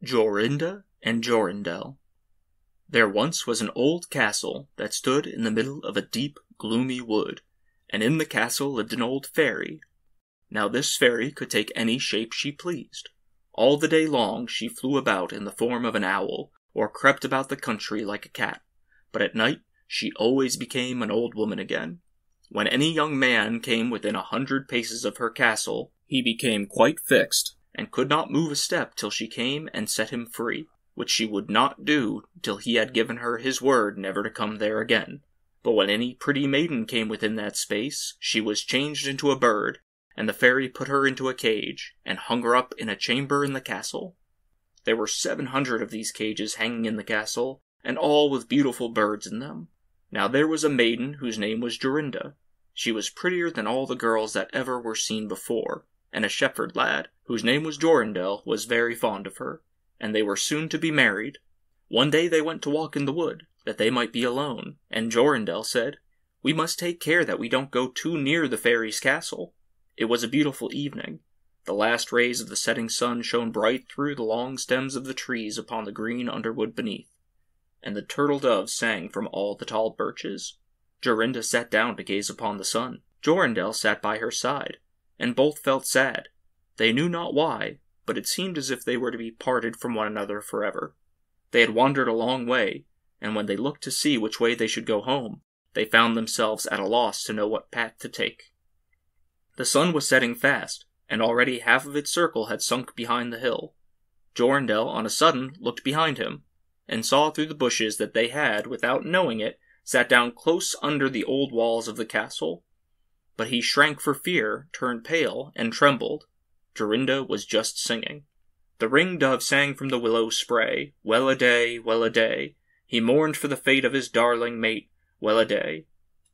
Jorinda and Jorindel. There once was an old castle that stood in the middle of a deep, gloomy wood, and in the castle lived an old fairy. Now this fairy could take any shape she pleased. All the day long she flew about in the form of an owl, or crept about the country like a cat, but at night she always became an old woman again. When any young man came within 100 paces of her castle, he became quite fixed, and could not move a step till she came and set him free, which she would not do till he had given her his word never to come there again. But when any pretty maiden came within that space, she was changed into a bird, and the fairy put her into a cage, and hung her up in a chamber in the castle. There were 700 of these cages hanging in the castle, and all with beautiful birds in them. Now there was a maiden whose name was Jorinda. She was prettier than all the girls that ever were seen before, and a shepherd lad, whose name was Jorindel, was very fond of her, and they were soon to be married. One day they went to walk in the wood, that they might be alone, and Jorindel said, "We must take care that we don't go too near the fairy's castle." It was a beautiful evening. The last rays of the setting sun shone bright through the long stems of the trees upon the green underwood beneath, and the turtle doves sang from all the tall birches. Jorinda sat down to gaze upon the sun. Jorindel sat by her side, and both felt sad. They knew not why, but it seemed as if they were to be parted from one another forever. They had wandered a long way, and when they looked to see which way they should go home, they found themselves at a loss to know what path to take. The sun was setting fast, and already half of its circle had sunk behind the hill. Jorindel on a sudden looked behind him, and saw through the bushes that they had, without knowing it, sat down close under the old walls of the castle. But he shrank for fear, turned pale, and trembled. Jorinda was just singing. The ring-dove sang from the willow spray, "Well-a-day, well-a-day." He mourned for the fate of his darling mate, well-a-day.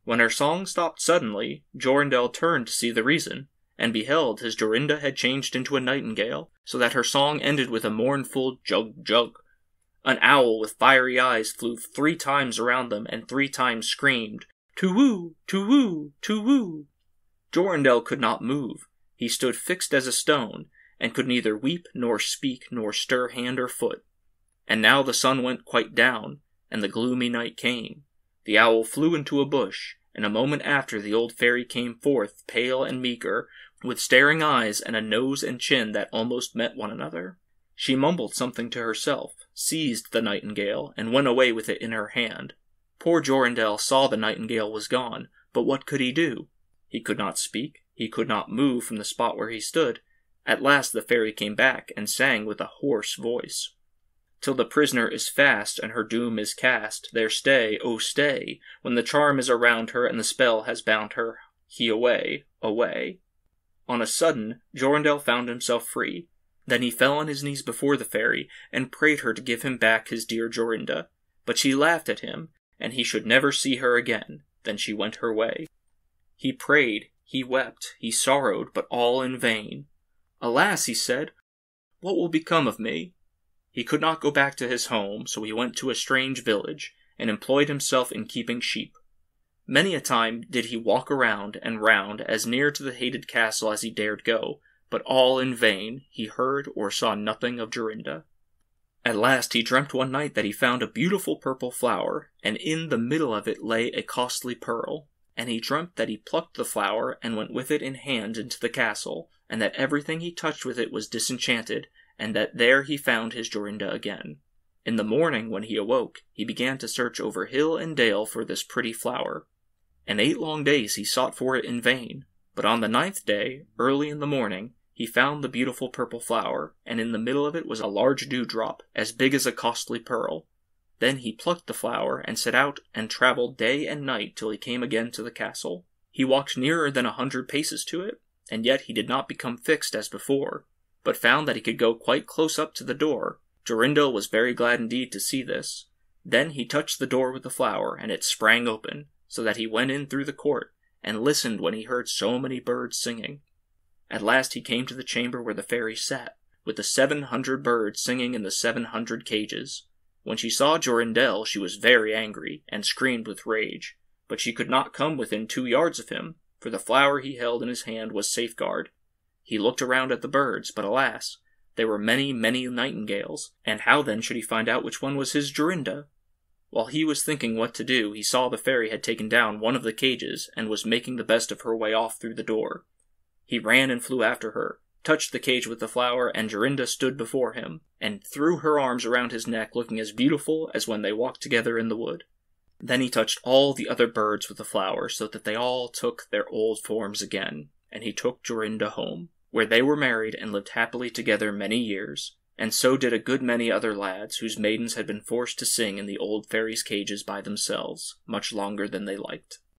When her song stopped suddenly, Jorindel turned to see the reason, and beheld his Jorinda had changed into a nightingale, so that her song ended with a mournful jug-jug. An owl with fiery eyes flew 3 times around them, and 3 times screamed, "Tu-woo, tu-woo, tu-woo." Jorindel could not move. He stood fixed as a stone, and could neither weep, nor speak, nor stir hand or foot. And now the sun went quite down, and the gloomy night came. The owl flew into a bush, and a moment after the old fairy came forth, pale and meagre, with staring eyes and a nose and chin that almost met one another. She mumbled something to herself, seized the nightingale, and went away with it in her hand. Poor Jorindel saw the nightingale was gone, but what could he do? He could not speak, he could not move from the spot where he stood. At last the fairy came back, and sang with a hoarse voice, "Till the prisoner is fast, and her doom is cast, there stay, oh stay, when the charm is around her, and the spell has bound her, he away, away." On a sudden, Jorindel found himself free. Then he fell on his knees before the fairy, and prayed her to give him back his dear Jorinda. But she laughed at him, and he should never see her again. Then she went her way. He prayed, he wept, he sorrowed, but all in vain. "Alas," he said, "what will become of me?" He could not go back to his home, so he went to a strange village, and employed himself in keeping sheep. Many a time did he walk around and round as near to the hated castle as he dared go, but all in vain. He heard or saw nothing of Jorinda. At last he dreamt one night that he found a beautiful purple flower, and in the middle of it lay a costly pearl. And he dreamt that he plucked the flower and went with it in hand into the castle, and that everything he touched with it was disenchanted, and that there he found his Jorinda again. In the morning, when he awoke, he began to search over hill and dale for this pretty flower. And 8 long days he sought for it in vain, but on the 9th day, early in the morning, he found the beautiful purple flower, and in the middle of it was a large dewdrop, as big as a costly pearl. Then he plucked the flower, and set out and travelled day and night till he came again to the castle. He walked nearer than 100 paces to it, and yet he did not become fixed as before, but found that he could go quite close up to the door. Jorinda was very glad indeed to see this. Then he touched the door with the flower, and it sprang open, so that he went in through the court, and listened when he heard so many birds singing. At last he came to the chamber where the fairy sat, with the 700 birds singing in the 700 cages. When she saw Jorindel, she was very angry, and screamed with rage, but she could not come within 2 yards of him, for the flower he held in his hand was safeguard. He looked around at the birds, but alas, They were many, many nightingales, and how then should he find out which one was his Jorinda? While he was thinking what to do, he saw the fairy had taken down one of the cages, and was making the best of her way off through the door. He ran and flew after her, touched the cage with the flower, and Jorinda stood before him, and threw her arms around his neck, looking as beautiful as when they walked together in the wood. Then he touched all the other birds with the flower, so that they all took their old forms again, and he took Jorinda home, where they were married and lived happily together many years, and so did a good many other lads whose maidens had been forced to sing in the old fairies' cages by themselves, much longer than they liked.